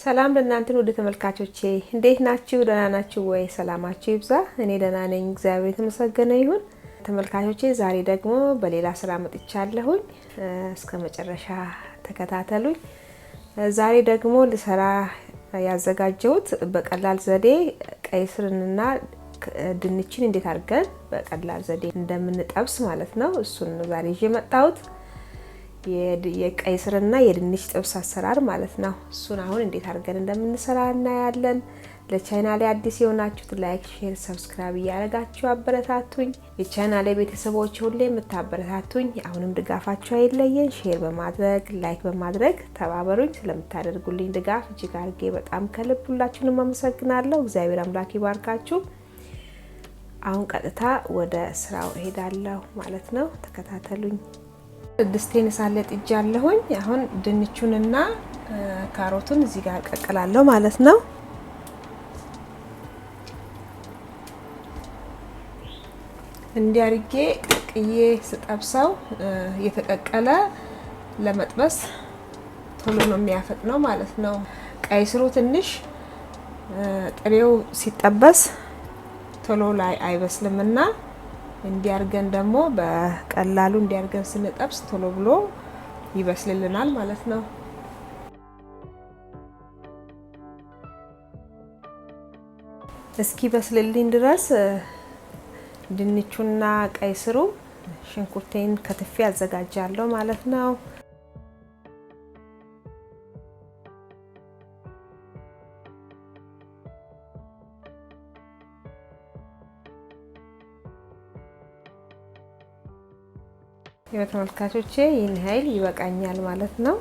ሰላም ለእናንተ ወደ ተመልካቾቼ እንዴት ናችሁ? ደህና ናችሁ ወይ? ሰላማችሁ ይብዛ። እኔ ደህና ነኝ፣ እግዚአብሔር የተመሰገነ ይሁን። ተመልካቾቼ ዛሬ ደግሞ በሌላ ስራ መጥቻለሁኝ። እስከ መጨረሻ ተከታተሉኝ። ዛሬ ደግሞ ልሰራ ያዘጋጀሁት በቀላል ዘዴ ቀይስርንና ድንችን እንዴት አድርገን በቀላል ዘዴ እንደምንጠብስ ማለት ነው። እሱን ዛሬ ይዤ መጣሁት። የቀይስርና የድንች ጥብስ አሰራር ማለት ነው። እሱን አሁን እንዴት አድርገን እንደምንሰራ እናያለን። ለቻናሌ አዲስ የሆናችሁት ላይክ፣ ሼር፣ ሰብስክራይብ ያደርጋችሁ አበረታቱኝ። የቻናሌ ቤተሰቦች ሁሌ የምታበረታቱኝ አሁንም ድጋፋችሁ አይለየን። ሼር በማድረግ ላይክ በማድረግ ተባበሩኝ። ስለምታደርጉልኝ ድጋፍ እጅግ አድርጌ በጣም ከልብ ሁላችሁንም አመሰግናለሁ። እግዚአብሔር አምላክ ይባርካችሁ። አሁን ቀጥታ ወደ ስራው እሄዳለሁ ማለት ነው። ተከታተሉኝ። ድስቴን ሳለጥ እጃለሁኝ። አሁን ድንቹንና ካሮቱን እዚህ ጋር ቀቅላለሁ ማለት ነው። እንዲያርጌ ቅዬ ስጠብሰው የተቀቀለ ለመጥበስ ቶሎ ነው የሚያፈጥነው ማለት ነው። ቀይስሩ ትንሽ ጥሬው ሲጠበስ ቶሎ ላይ አይበስልምና እንዲያርገን ደግሞ በቀላሉ እንዲያርገን ስንጠብስ ቶሎ ብሎ ይበስልልናል ማለት ነው። እስኪ በስልልኝ ድረስ ድንቹና ቀይስሩ ሽንኩርቴን ከትፌ አዘጋጃለሁ ማለት ነው። የተመልካቾቼ ይህን ኃይል ይበቃኛል ማለት ነው።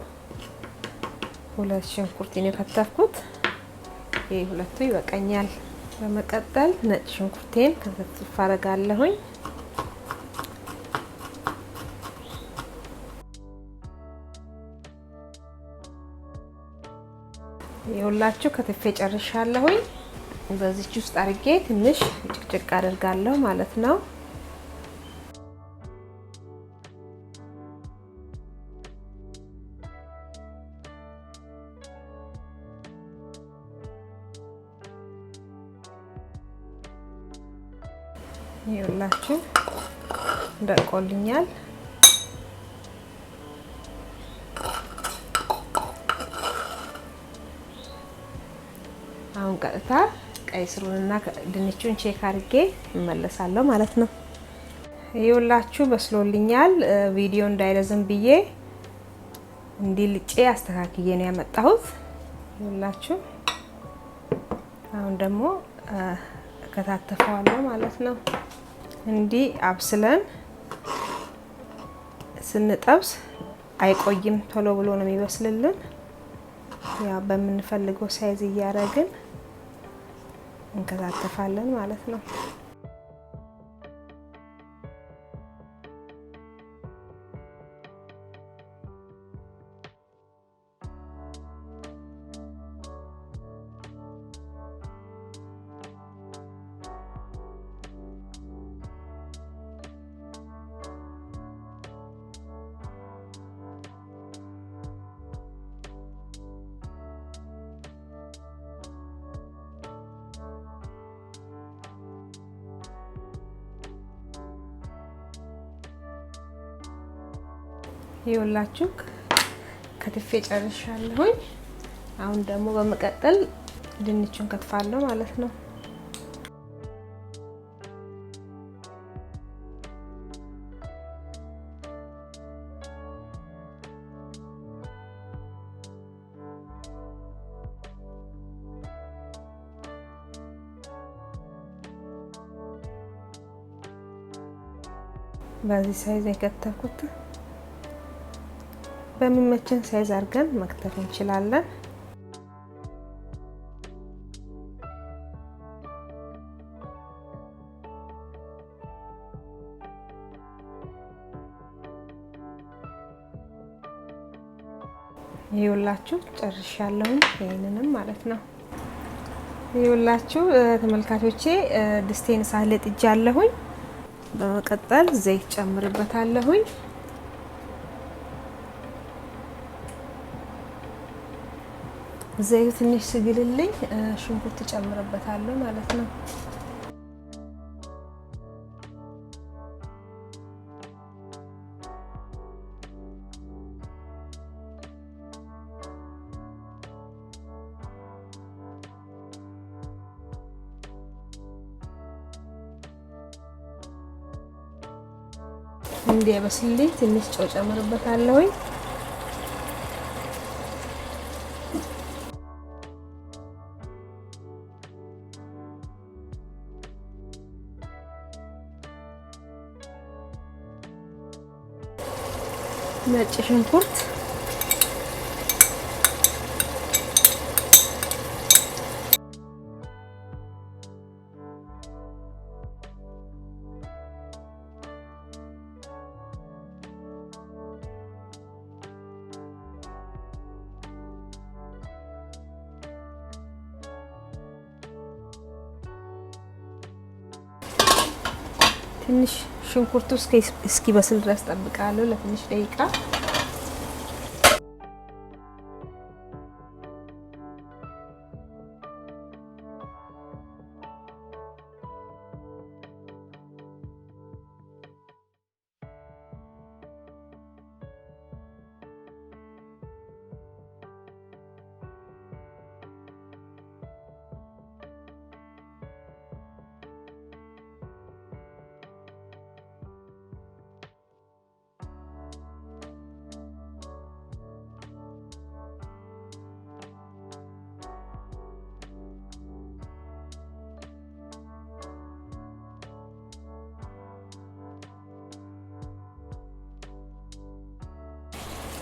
ሁለት ሽንኩርቴን የከተፍኩት ይሄ ሁለቱ ይበቃኛል። በመቀጠል ነጭ ሽንኩርቴን ከትፍ አደርጋለሁኝ። ይኸውላችሁ ከትፌ ጨርሻለሁኝ። በዚች ውስጥ አድርጌ ትንሽ ጭቅጭቅ አደርጋለሁ ማለት ነው። ይኸውላችሁ ደቆልኛል። አሁን ቀጥታ ቀይስሩንና ድንቹን ቼክ አድርጌ እመለሳለሁ ማለት ነው። ይኸውላችሁ በስሎልኛል። ቪዲዮ እንዳይረዝም ብዬ እንዲልጬ አስተካክዬ ነው ያመጣሁት። ይኸውላችሁ አሁን ደግሞ ከታተፈዋለሁ ማለት ነው። እንዲህ አብስለን ስንጠብስ አይቆይም፣ ቶሎ ብሎ ነው የሚበስልልን። ያ በምንፈልገው ሳይዝ እያደረግን እንከታተፋለን ማለት ነው። ይኸውላችሁ ከትፌ ጨርሻለሁኝ። አሁን ደግሞ በመቀጠል ድንቹን ከትፋለሁ ማለት ነው። በዚህ ሳይዝ የከተፍኩት በሚመችን ሳይዝ አድርገን መክተፍ እንችላለን። ይኸውላችሁ ጨርሻለሁ። ይሄንንም ማለት ነው። ይኸውላችሁ ተመልካቾቼ ድስቴን ሳልጥ እጃለሁኝ። በመቀጠል ዘይት ጨምርበታለሁኝ። ዘይቱ ትንሽ ሲግልልኝ ሽንኩርት ጨምርበታለሁ ማለት ነው። እንዲበስልልኝ ትንሽ ጨው ጨምርበታለሁ። ነጭ ሽንኩርት ትንሽ ሽንኩርቱ እስኪበስል ድረስ ጠብቃለሁ ለትንሽ ደቂቃ።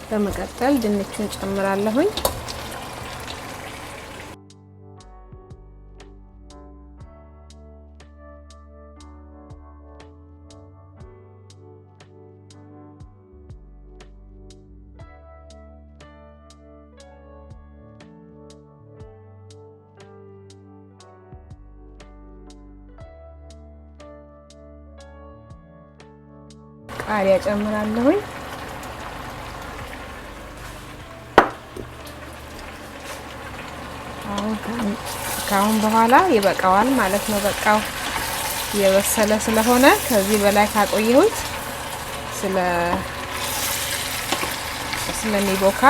በመቀጠል ድንቹን ጨምራለሁኝ። ቃሪያ ጨምራለሁኝ። ካሁን በኋላ ይበቃዋል ማለት ነው። በቃው የበሰለ ስለሆነ ከዚህ በላይ ካቆየሁት ስለሚቦካ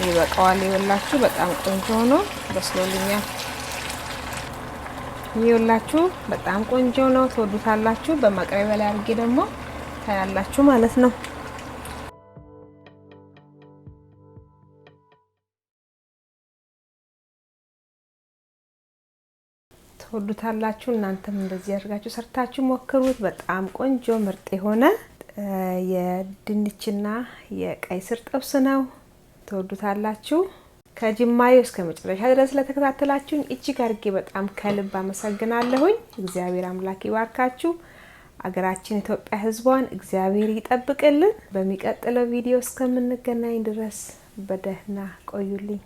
ይበቃዋል። ይወላችሁ በጣም ቆንጆ ሆኖ በስሎልኛል። ይወላችሁ በጣም ቆንጆ ነው። ትወዱታላችሁ። በማቅረቢያ ላይ አድርጌ ደግሞ ታያላችሁ ማለት ነው። ትወዱታላችሁ። እናንተም እንደዚህ አድርጋችሁ ሰርታችሁ ሞክሩት። በጣም ቆንጆ ምርጥ የሆነ የድንችና የቀይስር ጥብስ ነው። ትወዱታላችሁ። ከጅማሬው እስከ መጨረሻ ድረስ ለተከታተላችሁኝ እጅግ አድርጌ በጣም ከልብ አመሰግናለሁኝ። እግዚአብሔር አምላክ ይባርካችሁ። አገራችን ኢትዮጵያ ሕዝቧን እግዚአብሔር ይጠብቅልን። በሚቀጥለው ቪዲዮ እስከምንገናኝ ድረስ በደህና ቆዩልኝ።